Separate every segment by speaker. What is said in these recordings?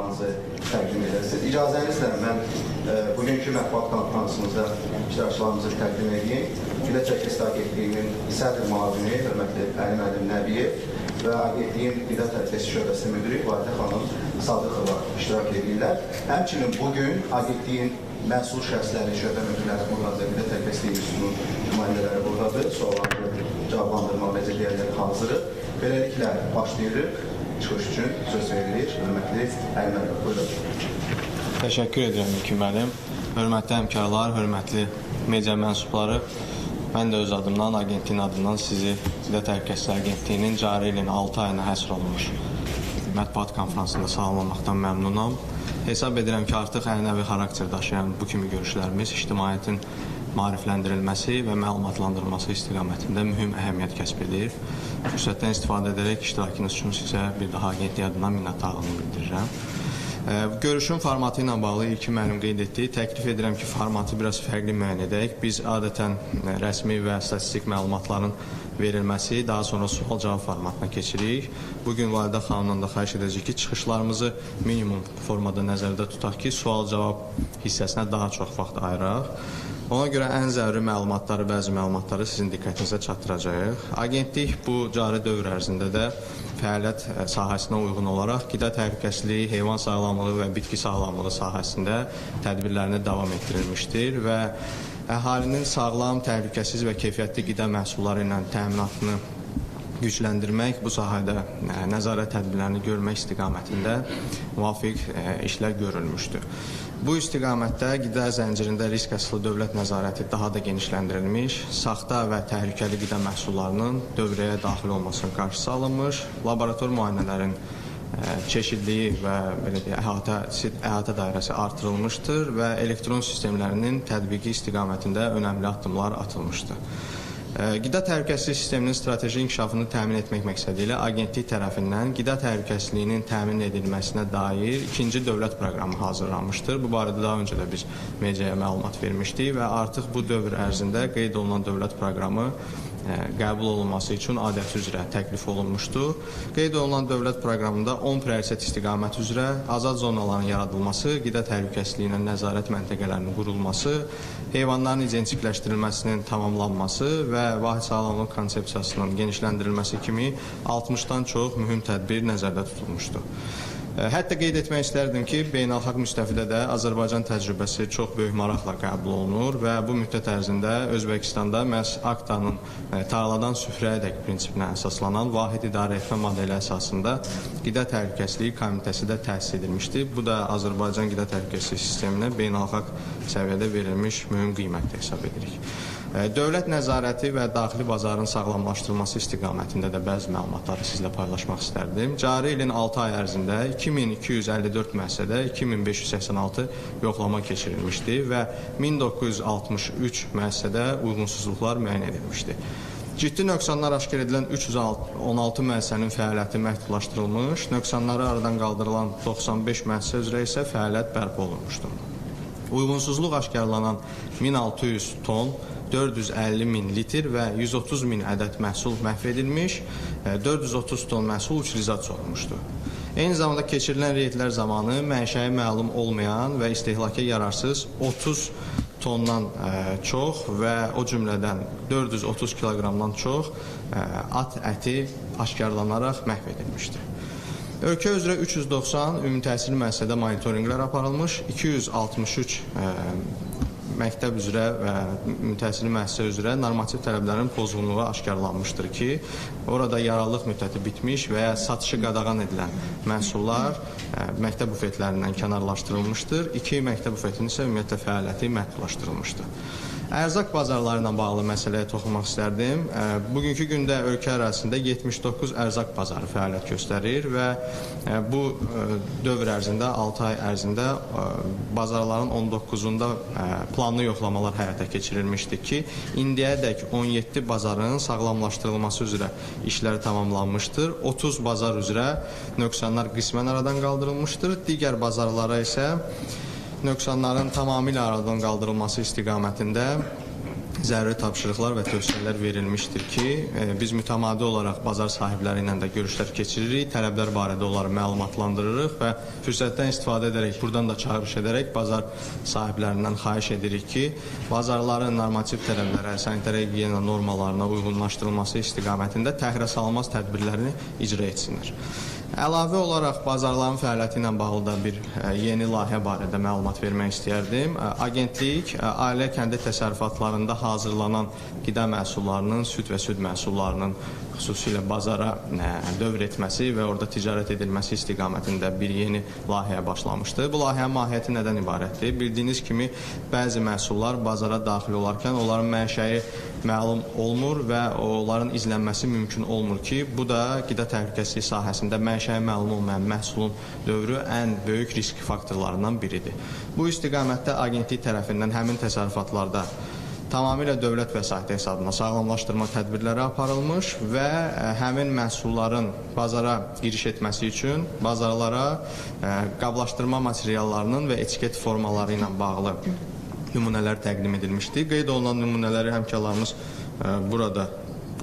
Speaker 1: proqramınızı təqdim edəsiniz. İcazənizlə mən bugünkü mətbuat konferansımızda iştirakçılarımızı təqdim edeyim. Qida Təhlükəsizliyi Agentliyinin sədr müavini, hörmətli Əli Müəllim Nəbiyev və Agentliyin Qida Təhlükəsizliyi Şöbəsi müdiri Vahide xanım Sadıqova iştirak edirlər. Həmçinin bugün Agentliyin məsul şəxsləri, şöbə müdürləri buradadır, Qida Təhlükəsizliyi İnstitutunun nümayəndələri buradadır, sualları cavablandırma vəzifələri hazırıq. Beləliklə başlayırıq. Çıxış üçün söz verilir. Hörmətli Əli Müəllim, buyurun.
Speaker 2: Təşəkkür edirəm İlkin müəllim. Hörmətli həmkarlar, hörmətli media mənsubları, mən də öz adımdan, agentliyin adından sizi Qida Təhlükəsizliyi Agentliyinin cari ilin 6 ayına həsr olunmuş mətbuat konferansında salamlamaqdan məmnunam. Hesab edirəm ki, artıq ənənəvi xarakter daşıyan bu kimi görüşlərimiz ictimaiyyətin maarifləndirilməsi və məlumatlandırılması istiqamətində mühüm əhəmiyyət kəsb edir. Fürsətdən istifadə edərək iştirakınız üçün sizə bir daha agentlik adından minnətdarlığımı bildirirəm. Görüşün formatı ilə bağlı İlkin müəllim qeyd etdiyi, təklif edirəm ki, formatı biraz fərqli müəyyən edək. Biz adətən rəsmi və statistik məlumatların verilməsi, daha sonra sual-cavab formatına keçirik. Bugün Validə xanımdan da xahiş edəcək ki, çıxışlarımızı minimum formada nəzərdə tutaq ki, sual-cavab hissəsinə daha çox vaxt ayıraq. Ona görə ən zəruri məlumatları, bəzi məlumatları sizin diqqətinizə çatdıracağıq. Agentlik bu cari dövr ərzində də fəaliyyət sahəsinə uyğun olaraq qida təhlükəsizliyi, heyvan sağlamlığı və bitki sağlamlığı sahəsində tədbirlərini davam etdirilmişdir və əhalinin sağlam, təhlükəsiz və keyfiyyətli qida məhsulları ilə təminatını gücləndirmək, bu sahədə nəzarət tədbirlərini görmək istiqamətində müvafiq işlər görülmüşdür. Bu istiqamətdə qida zəncirində risk əsaslı dövlət nəzarəti daha da genişləndirilmiş, saxta və təhlükəli qida məhsullarının dövrəyə daxil olmasının qarşısı alınmış, laborator müayinələrin çeşidliyi və əhatə dairəsi artırılmışdır və elektron sistemlərinin tətbiqi istiqamətində önəmli addımlar atılmışdır. Qida təhlükəsizliyi sisteminin strateji inkişafını təmin etmək məqsədi ilə agentlik tərəfindən qida təhlükəsizliyinin təmin edilməsinə dair ikinci dövlət proqramı hazırlanmışdır. Bu barədə daha öncə də biz mediaya məlumat vermişdik və artıq bu dövr ərzində qeyd olunan dövlət proqramı qəbul olunması üçün adəti üzrə təklif olunmuşdur. Qeyd olunan dövlət proqramında 10 prioritet istiqaməti üzrə azad zonaların yaradılması, qida təhlükəsizliyi ilə nəzarət məntəqələrinin qurulması, heyvanların identifikləşdirilməsinin tamamlanması və vahid sağlamlıq konsepsiyasının genişləndirilməsi kimi 60-dan çox mühüm tədbir nəzərdə tutulmuşdur. Hətta qeyd etmək istərdim ki, beynəlxalq müstəvidə də Azərbaycan təcrübəsi çox böyük maraqla qəbul olunur və bu müddət ərzində Özbəkistanda məhz Aktanın tarladan süfrəyədək prinsipinə əsaslanan vahid idarə etmə modeli əsasında Qida Təhlükəsizliyi Komitəsi də təsis edilmişdir. Bu da Azərbaycan qida təhlükəsizliyi sisteminə beynəlxalq səviyyədə verilmiş mühüm qiymətli hesab edirik. Dövlət nəzarəti və daxili bazarın sağlamlaşdırılması istiqamətində də bəzi məlumatları sizlə paylaşmaq istərdim. Cari ilin 6 ay ərzində 2254 müəssisədə 2586 yoxlama keçirilmişdi və 1963 müəssisədə uyğunsuzluqlar müəyyən edilmişdi. Ciddi nöqsanlar aşkar edilən 316 müəssisənin fəaliyyəti məhdudlaşdırılmış, nöqsanları aradan qaldırılan 95 müəssisə üzrə isə fəaliyyət bərpa olunmuşdur. Uyğunsuzluq aşkarlanan 1600 ton, 450 min litr və 130 min ədəd məhsul məhv edilmiş, 430 ton məhsul utilizasiya olunmuşdur. Eyni zamanda keçirilən reydlər zamanı mənşəyi məlum olmayan və istehlaka yararsız 30 tondan çox və o cümlədən 430 kiloqramdan çox at əti aşkarlanaraq məhv edilmişdir. Ölkə üzrə 390 ümumi təhsil müəssisədə monitorinqlər aparılmış, 263 məktəb üzrə və ümumi təhsil müəssisə üzrə normativ tələblərin pozğunluğu aşkarlanmışdır ki, orada yararlılıq müddəti bitmiş və ya satışı qadağan edilən məhsullar məktəb bufetlərindən kənarlaşdırılmışdır. 2 məktəb bufetinin isə ümumiyyətlə fəaliyyəti məhdudlaşdırılmışdır. Ərzaq bazarları ilə bağlı məsələyə toxunmaq istərdim. Bugünkü gündə ölkə ərazisində 79 ərzaq bazarı fəaliyyət göstərir və bu dövr ərzində, 6 ay ərzində bazarların 19-unda planlı yoxlamalar həyata keçirilmişdir ki, indiyədək 17 bazarın sağlamlaşdırılması üzrə işləri tamamlanmışdır. 30 bazar üzrə nöqsanlar qismən aradan qaldırılmışdır. Digər bazarlara isə nöqsanların tamamilə aradan qaldırılması istiqamətində zəruri tapşırıqlar və tövsiyələr verilmişdir ki, biz mütəmadi olaraq bazar sahibləri ilə də görüşlər keçiririk, tələblər barədə onları məlumatlandırırıq və fürsətdən istifadə edərək, buradan da çağırış edərək bazar sahiblərindən xahiş edirik ki, bazarların normativ tələblərə, sanitar gigiyena normalarına uyğunlaşdırılması istiqamətində təxirəsalınmaz tədbirlərini icra etsinlər. Əlavə olaraq bazarların fəaliyyəti ilə bağlı da bir yeni layihə barədə məlumat vermək istəyərdim. Agentlik ailə kəndi təsərrüfatlarında hazırlanan qida məhsullarının, süd və süd məhsullarının xüsusilə bazara dövr etməsi və orada ticarət edilməsi istiqamətində bir yeni layihəyə başlamışdı. Bu layihənin mahiyyəti nədən ibarətdir? Bildiyiniz kimi bəzi məhsullar bazara daxil olarkən onların mənşəyi məlum olmur və onların izlənməsi mümkün olmur ki, bu da qida təhlükəsizliyi sahəsində mənşəyi məlum olmayan məhsulun dövrü ən böyük risk faktorlarından biridir. Bu istiqamətdə agentlik tərəfindən həmin təsərrüfatlarda tamamilə dövlət vəsaiti hesabına sağlamlaşdırma tədbirləri aparılmış və həmin məhsulların bazara giriş etməsi üçün bazarlara qablaşdırma materiallarının və etiket formaları ilə bağlı nümunələr təqdim edilmişdi. Qeyd olunan nümunələri həmkarlarımız burada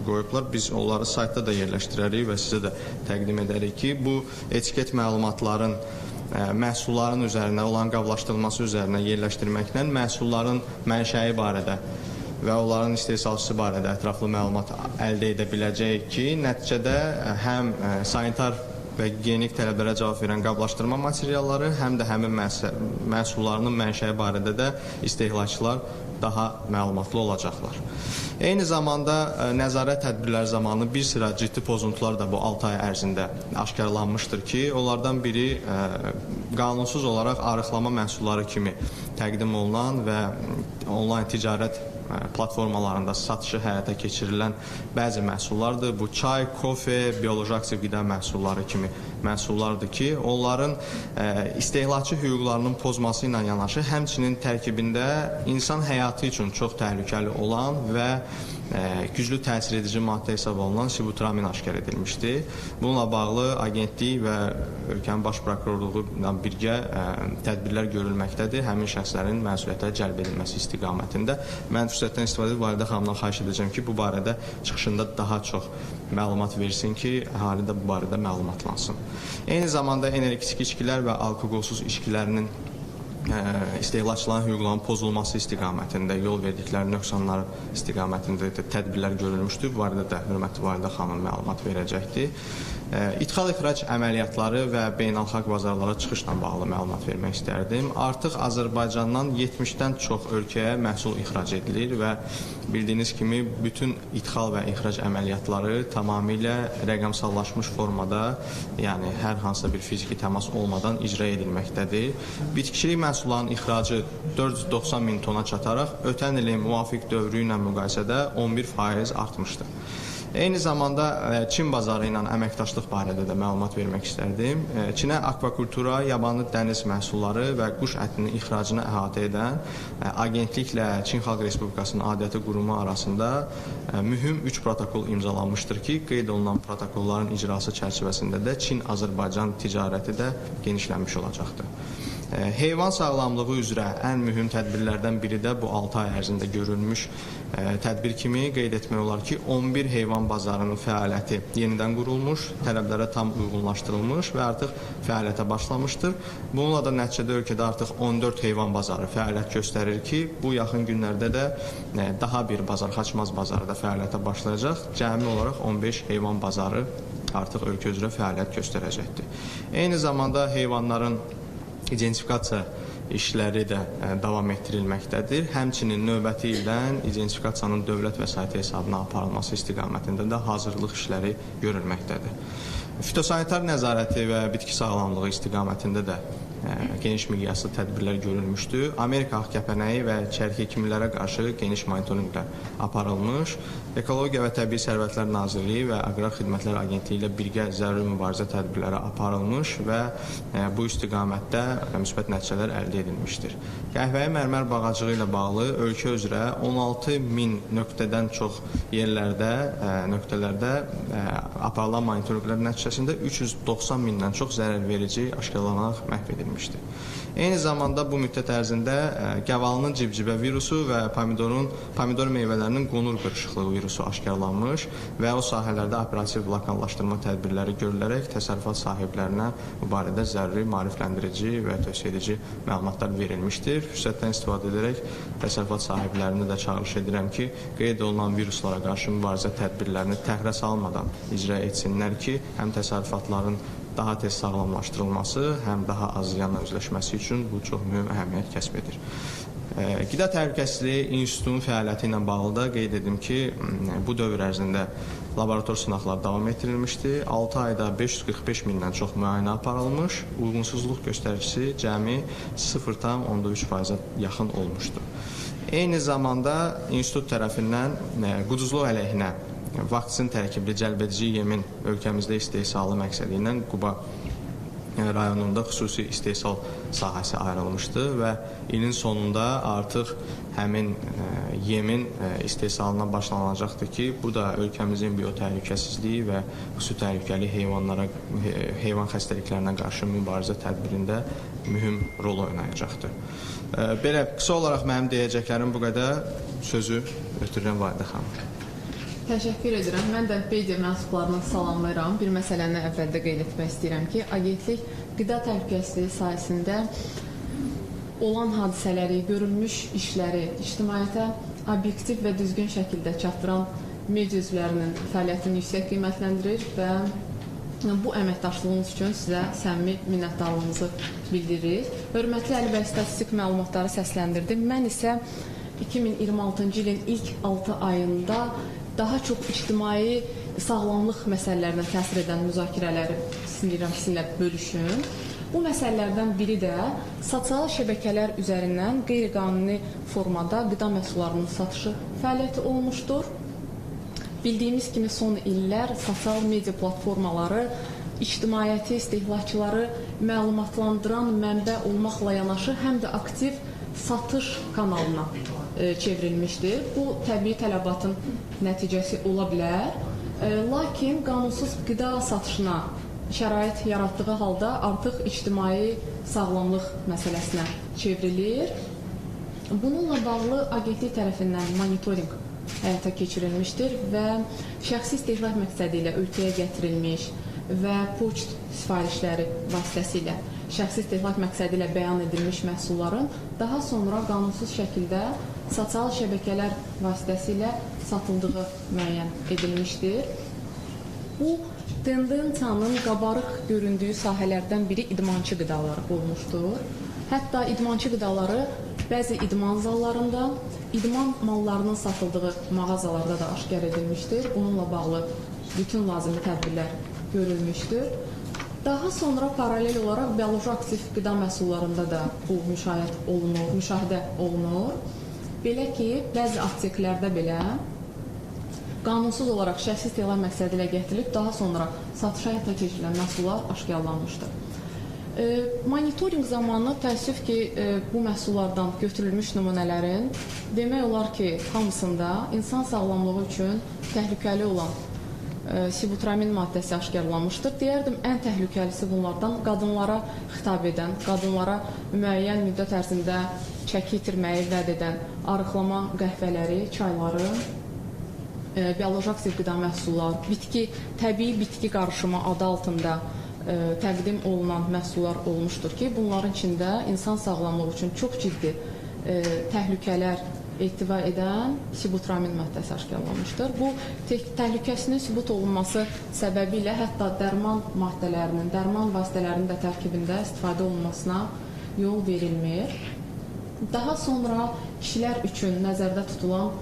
Speaker 2: qoyublar. Biz onları saytda da yerləşdirərik və sizə də təqdim edərik ki, bu etiket məlumatların məhsulların üzərinə, olan qablaşdırılması üzərinə yerləşdirməklə məhsulların mənşəyi barədə və onların istehsalçısı barədə ətraflı məlumat əldə edə biləcəyik ki, nəticədə həm sanitar və gigiyenik tələblərə cavab verən qablaşdırma materialları, həm də həmin məhsullarının mənşəyi barədə də istehlakçılar daha məlumatlı olacaqlar. Eyni zamanda nəzarət tədbirləri zamanı bir sıra ciddi pozuntular da bu 6 ay ərzində aşkarlanmışdır ki, onlardan biri qanunsuz olaraq arıqlama məhsulları kimi təqdim olunan və onlayn ticarət platformalarında satışı həyata keçirilən bəzi məhsullardır. Bu çay, kofe, bioloji aktiv qida məhsulları kimi məhsullardır ki, onların istehlakçı hüquqlarının pozması ilə yanaşı, həmçinin tərkibində insan həyatı üçün çox təhlükəli olan və güclü təsir edici maddə hesab olunan sibuturamin aşkar edilmişdi. Bununla bağlı agentlik və ölkənin baş prokurorluğu ilə birgə tədbirlər görülməkdədir. Həmin şəxslərin məsuliyyətə cəlb edilməsi istiqamətində. Mən fürsətdən istifadə edib Validə xanımdan xahiş edəcəm ki, bu barədə çıxışında daha çox məlumat versin ki, əhali də bu barədə məlumatlansın. Eyni zamanda energetik içkilər və alkoqolsuz içkilərinin istehlakçıların hüquqlarının pozulması istiqamətində yol verdikləri nöqsanlar istiqamətində tədbirlər görülmüşdür. Bu barədə də hörmətli Validə xanım məlumat verəcəkdir. İdxal-ixrac əməliyyatları və beynəlxalq bazarlara çıxışla bağlı məlumat vermək istərdim. Artıq Azərbaycandan 70-dən çox ölkəyə məhsul ixrac edilir və bildiyiniz kimi bütün idxal və ixrac əməliyyatları tamamilə rəqəmsallaşmış formada, yəni hər hansısa bir fiziki təmas olmadan icra edilməkdədir. Bitkiçilik məhsullarının ixracı 490 min tona çataraq ötən ilin müvafiq dövrü ilə müqayisədə 11% artmışdır. Eyni zamanda Çin bazarı ilə əməkdaşlıq barədə də məlumat vermək istərdim. Çinə akvakultura, yabanı dəniz məhsulları və quş ətinin ixracını əhatə edən agentliklə Çin Xalq Respublikasının Aidiyyatı Qurumu arasında mühüm 3 protokol imzalanmışdır ki, qeyd olunan protokolların icrası çərçivəsində də Çin-Azərbaycan ticarəti də genişlənmiş olacaqdır. Heyvan sağlamlığı üzrə ən mühüm tədbirlərdən biri də bu 6 ay ərzində görülmüş tədbir kimi qeyd etmək olar ki, 11 heyvan bazarının fəaliyyəti yenidən qurulmuş, tələblərə tam uyğunlaşdırılmış və artıq fəaliyyətə başlamışdır. Bununla da nəticədə ölkədə artıq 14 heyvan bazarı fəaliyyət göstərir ki, bu yaxın günlərdə də daha bir bazar, Xaçmaz bazarı da fəaliyyətə başlayacaq. Cəmi olaraq 15 heyvan bazarı artıq ölkə üzrə fəaliyyət göstərəcəkdir. Eyni zamanda heyvanların identifikasiya işləri də davam etdirilməkdədir. Həmçinin növbəti ildən identifikasiyanın dövlət vəsaiti hesabına aparılması istiqamətində də hazırlıq işləri görülməkdədir. Fitosanitar nəzarəti və bitki sağlamlığı istiqamətində də geniş miqyaslı tədbirlər görülmüşdür. Amerika ağ kəpənəyi və çərki hekimlərə qarşı geniş monitorinqlər aparılmış. Ekologiya və Təbii Sərvətlər Nazirliyi və Aqrar Xidmətlər Agentliyi ilə birgə zəruri mübarizə tədbirləri aparılmış və bu istiqamətdə müsbət nəticələr əldə edilmişdir. Qəhvəyi mərmər bağacığı ilə bağlı ölkə üzrə 16 min nöqtədən çox nöqtələrdə aparılan monitorinqlər nəticəsində 390 mindən çox zərərverici aşkarlanaraq məhv edilmişdir. verilmişdi. Eyni zamanda bu müddət ərzində gavalının cibcibə virusu və pomidor meyvələrinin qonur qırışıqlığı virusu aşkarlanmış və o sahələrdə operativ lokallaşdırma tədbirləri görülərək təsərrüfat sahiblərinə bu barədə zəruri maarifləndirici və tövsiyə edici məlumatlar verilmişdir. Fürsətdən istifadə edərək təsərrüfat sahiblərini də çağırış edirəm ki, qeyd olunan viruslara qarşı mübarizə tədbirlərini təxirə salmadan icra etsinlər ki, həm təsərrüfatların daha tez sağlamlaşdırılması, həm daha az ziyanla üzləşməsi üçün bu çox mühüm əhəmiyyət kəsb edir. Qida Təhlükəsizliyi İnstitutunun fəaliyyəti ilə bağlı da qeyd edim ki, bu dövr ərzində laborator sınaqlar davam etdirilmişdi. 6 ayda 545 mindən çox müayinə aparılmış, uyğunsuzluq göstəricisi cəmi 0,3%-a yaxın olmuşdur. Eyni zamanda institut tərəfindən quduzluq əleyhinə vaksin tərkibli cəlbedici yemin ölkəmizdə istehsalı məqsədi ilə Quba rayonunda xüsusi istehsal sahəsi ayrılmışdı və ilin sonunda artıq həmin yemin istehsalına başlanılacaqdır ki, bu da ölkəmizin biotəhlükəsizliyi və xüsusi təhlükəli heyvan xəstəliklərinə qarşı mübarizə tədbirində mühüm rol oynayacaqdır. Belə, qısa olaraq mənim deyəcəklərim bu qədər. Sözü ötürürəm Validə xanım.
Speaker 3: Təşəkkür edirəm. Mən də media mənsublarını salamlayıram. Bir məsələni əvvəldə qeyd etmək istəyirəm ki, agentlik qida təhlükəsizliyi sahəsində olan hadisələri, görülmüş işləri ictimaiyyətə obyektiv və düzgün şəkildə çatdıran media üzvlərinin fəaliyyətini yüksək qiymətləndirir və bu əməkdaşlığınız üçün sizə səmimi minnətdarlığımızı bildiririk. Hörmətli Əli bəy, statistik məlumatları səsləndirdim. Mən isə 2026-cı ilin ilk 6 ayında daha çox ictimai sağlamlıq məsələlərinə təsir edən müzakirələri istəyirəm sizinlə bölüşüm. Bu məsələlərdən biri də sosial şəbəkələr üzərindən qeyri-qanuni formada qida məhsullarının satışı fəaliyyəti olmuşdur. Bildiyimiz kimi son illər sosial media platformaları ictimaiyyəti, istehlakçıları məlumatlandıran mənbə olmaqla yanaşı həm də aktiv satış kanalına çevrilmişdir. Bu təbii tələbatın nəticəsi ola bilər. Lakin qanunsuz qida satışına şərait yaratdığı halda artıq ictimai sağlamlıq məsələsinə çevrilir. Bununla bağlı agentlik tərəfindən monitorinq həyata keçirilmişdir və şəxsi istehlak məqsədi ilə ölkəyə gətirilmiş və poçt sifarişləri vasitəsilə şəxsi istehlak məqsədi ilə bəyan edilmiş məhsulların daha sonra qanunsuz şəkildə sosial şəbəkələr vasitəsilə satıldığı müəyyən edilmişdir. Bu tendensiyanın qabarıq göründüyü sahələrdən biri idmançı qidaları olmuşdur. Hətta idmançı qidaları bəzi idman zallarında, idman mallarının satıldığı mağazalarda da aşkar edilmişdir. Bununla bağlı bütün lazımi tədbirlər görülmüşdür. Daha sonra paralel olaraq bioloji aktiv qida məhsullarında da bu müşahidə olunur. Belə ki, bəzi apteklərdə belə qanunsuz olaraq şəxsi istehlak məqsədi ilə gətirilib, daha sonra satışa həyata keçirilən məhsullar aşkarlanmışdır. Monitorinq zamanı təəssüf ki, bu məhsullardan götürülmüş nümunələrin demək olar ki, hamısında insan sağlamlığı üçün təhlükəli olan sibutramin maddəsi aşkarlanmışdır. Deyərdim, ən təhlükəlisi bunlardan qadınlara xitab edən, qadınlara müəyyən müddət ərzində çəki itirməyi vəd edən arıqlama qəhvələri, çayları, bioloji aktiv qida məhsullar, təbii bitki qarışımı adı altında təqdim olunan məhsullar olmuşdur ki, bunların içində insan sağlamlığı üçün çox ciddi təhlükələr ehtiva edən sibutramin maddəsi aşkarlanmışdır. Bu təhlükəsinin sübut olunması səbəbi ilə hətta dərman maddələrinin, dərman vasitələrinin də tərkibində istifadə olunmasına yol verilmir. Daha sonra kişilər üçün nəzərdə tutulan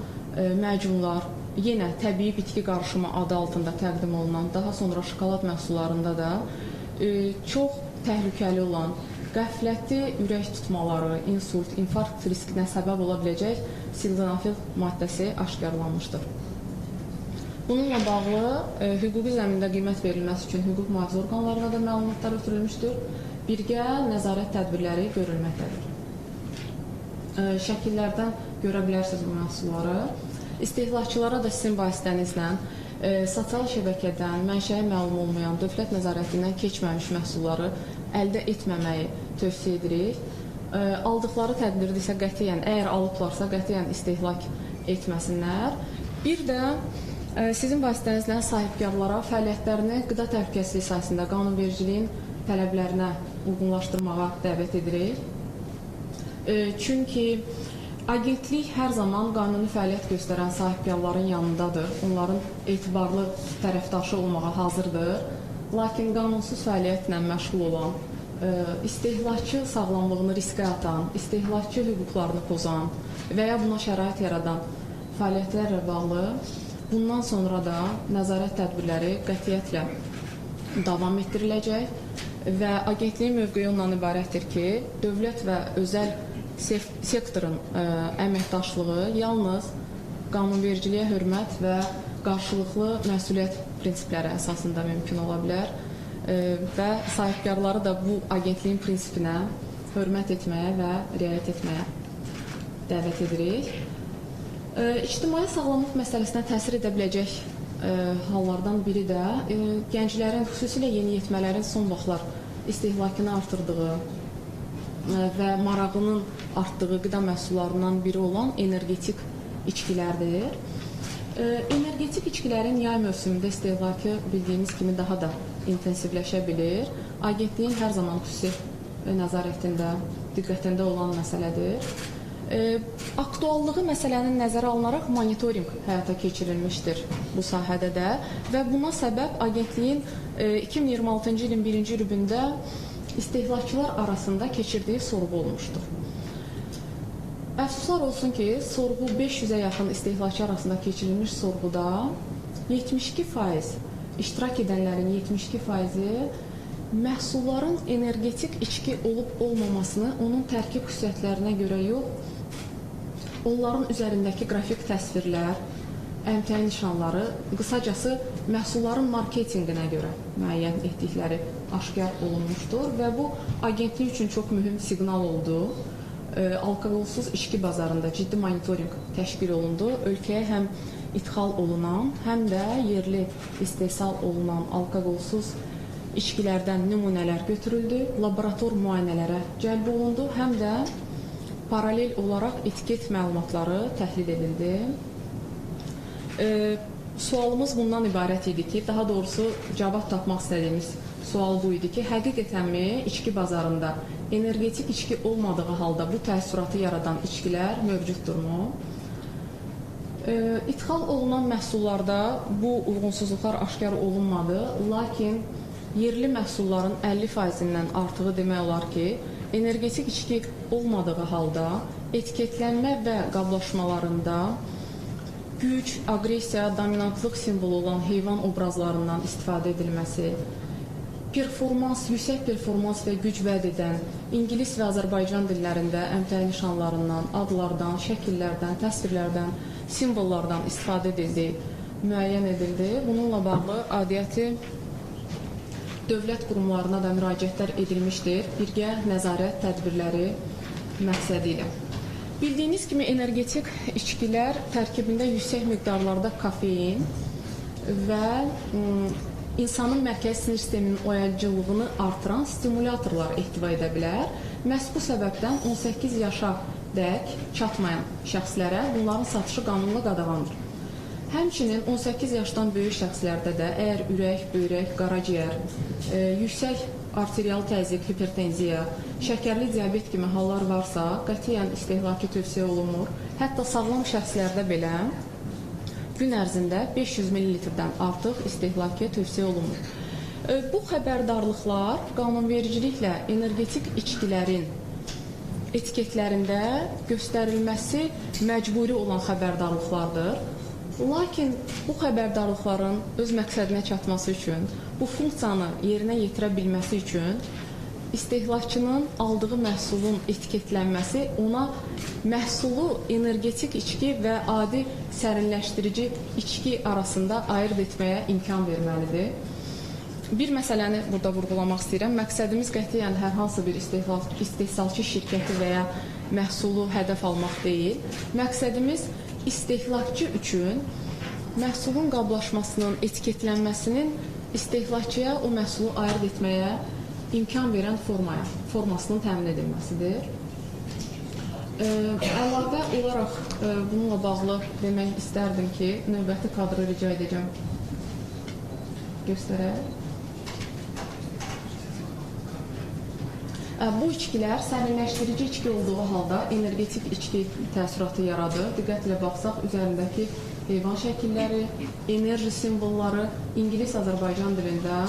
Speaker 3: məcunlar, yenə təbii bitki qarışımı adı altında təqdim olunan, daha sonra şokolad məhsullarında da çox təhlükəli olan qəflətli ürək tutmaları, insult, infarkt riskinə səbəb ola biləcək sildenafil maddəsi aşkarlanmışdır. Bununla bağlı hüquqi zəmində qiymət verilməsi üçün hüquq mühafizə orqanlarına da məlumatlar ötürülmüşdür. Birgə nəzarət tədbirləri görülməkdədir. Şəkillərdən görə bilərsiniz bu məhsulları. İstehlakçılara da sizin vasitənizlə sosial şəbəkədən mənşəyi məlum olmayan, dövlət nəzarətindən keçməmiş məhsulları əldə etməməyi tövsiyə edirik. Aldıqları tədbirdə isə qətiyyən, əgər alıblarsa, qətiyyən istehlak etməsinlər. Bir də sizin vasitənizlə sahibkarlara fəaliyyətlərini qida təhlükəsizliyi sahəsində qanunvericiliyin tələblərinə uyğunlaşdırmağa dəvət edirik. Çünki agentlik hər zaman qanuni fəaliyyət göstərən sahibkarların yanındadır, onların etibarlı tərəfdaşı olmağa hazırdır. Lakin qanunsuz fəaliyyətlə məşğul olan, istehlakçı sağlamlığını riskə atan, istehlakçı hüquqlarını pozan və ya buna şərait yaradan fəaliyyətlərlə bağlı bundan sonra da nəzarət tədbirləri qətiyyətlə davam etdiriləcək və agentliyin mövqeyi ondan ibarətdir ki, dövlət və özəl sektorun əməkdaşlığı yalnız qanunvericiliyə hörmət və qarşılıqlı məsuliyyət prinsipləri əsasında mümkün ola bilər və sahibkarları da bu agentliyin prinsipinə hörmət etməyə və riayət etməyə dəvət edirik. İctimai sağlamlıq məsələsinə təsir edə biləcək hallardan biri də gənclərin, xüsusilə yeniyetmələrin son vaxtlar istehlakını artırdığı və marağının artdığı qida məhsullarından biri olan energetik içkilərdir. Energetik içkilərin yay mövsümündə istehlakı bildiyimiz kimi daha da intensivləşə bilir. Agentliyin hər zaman xüsusi nəzarətində, diqqətində olan məsələdir. Aktuallığı məsələnin nəzərə alınaraq monitorinq həyata keçirilmişdir bu sahədə də və buna səbəb agentliyin 2026-cı ilin 1-ci rübündə istehlakçılar arasında keçirdiyi sorğu olmuşdur. Əfsuslar olsun ki, sorğu 500-ə yaxın istehlakçı arasında keçirilmiş sorğuda 72% iştirak edənlərin 72%-i məhsulların energetik içki olub-olmamasını onun tərkib xüsusiyyətlərinə görə yox, onların üzərindəki qrafik təsvirlər, əmtəy nişanları, qısacası məhsulların marketinqinə görə müəyyən etdikləri aşkar olunmuşdur və bu agentlik üçün çox mühüm siqnal oldu. Alkoqolsuz içki bazarında ciddi monitorinq təşkil olundu. Ölkəyə həm ixal olunan, həm də yerli istehsal olunan alkoqolsuz içkilərdən nümunələr götürüldü, laborator müayinələrə cəlb olundu, həm də paralel olaraq etiket məlumatları təhlil edildi. Sualımız bundan ibarət idi ki, daha doğrusu cavab tapmaq istədiyimiz sual bu idi ki, həqiqətənmi içki bazarında energetik içki olmadığı halda bu təəssüratı yaradan içkilər mövcuddurmu? İdxal olunan məhsullarda bu uyğunsuzluqlar aşkar olunmadı, lakin yerli məhsulların 50%-dən artığı demək olar ki, energetik içki olmadığı halda etiketlənmə və qablaşmalarında güc, aqressiya, dominantlıq simvolu olan heyvan obrazlarından istifadə edilməsi, yüksək performans və güc vəd edən İngilis və Azərbaycan dillərində əmtəy nişanlarından, adlardan, şəkillərdən, təsvirlərdən, simvollardan istifadə edildiyi müəyyən edildi. Bununla bağlı aidiyyəti dövlət qurumlarına da müraciətlər edilmişdir, birgə nəzarət tədbirləri məqsədi ilə. Bildiyiniz kimi energetik içkilər tərkibində yüksək miqdarlarda kafein və insanın mərkəzi sinir sisteminin oyacılığını artıran stimulatorlar ehtiva edə bilər. Məhz bu səbəbdən 18 yaşa dək çatmayan şəxslərə bunların satışı qanunla qadağandır. Həmçinin 18 yaşdan böyük şəxslərdə də əgər ürək, böyrək, qaraciyər, yüksək arterial təzyiq, hipertenziya, şəkərli diabet kimi hallar varsa, qətiyyən istehlakı tövsiyə olunmur. Hətta sağlam şəxslərdə belə gün ərzində 500 ml-dən artıq istehlakı tövsiyə olunmur. Bu xəbərdarlıqlar qanunvericiliklə energetik içkilərin etiketlərində göstərilməsi məcburi olan xəbərdarlıqlardır. Lakin bu xəbərdarlıqların öz məqsədinə çatması üçün, bu funksiyanı yerinə yetirə bilməsi üçün istehlakçının aldığı məhsulun etiketlənməsi ona məhsulu energetik içki və adi sərinləşdirici içki arasında ayırd etməyə imkan verməlidir. Bir məsələni burada vurğulamaq istəyirəm. Məqsədimiz qətiyyən hər hansı bir istehsalçı şirkəti və ya məhsulu hədəf almaq deyil. Məqsədimiz istehlakçı üçün məhsulun qablaşmasının, etiketlənməsinin istehlakçıya o məhsulu ayırd etməyə imkan verən formasının təmin edilməsidir. Əlavə olaraq bununla bağlı demək istərdim ki, növbəti kadrı rica edəcəm göstərək. Bu içkilər sərinləşdirici içki olduğu halda energetik içki təəssüratı yaradır. Diqqətlə baxsaq, üzərindəki heyvan şəkilləri, enerji simvolları, İngilis-Azərbaycan dilində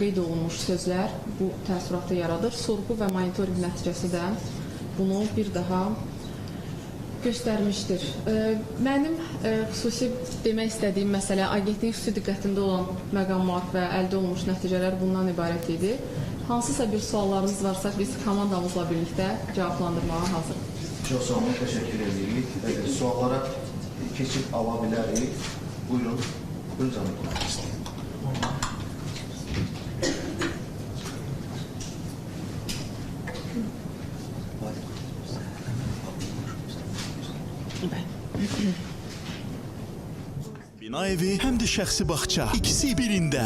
Speaker 3: qeyd olunmuş sözlər bu təəssüratı yaradır. Sorğu və monitorinq nəticəsi də bunu bir daha göstərmişdir. Mənim xüsusi demək istədiyim məsələ, agentliyin xüsusi diqqətində olan məqamlar və əldə olunmuş nəticələr bundan ibarət idi. Hansısa bir suallarınız varsa, biz komandamızla birlikdə cavablandırmağa hazırıq.
Speaker 1: Çox sağ olun, təşəkkür edirik. Suallara keçib ala bilərik. Buyurun. Buyurun canım.
Speaker 4: Bina evi həm də şəxsi bağça. İkisi birində.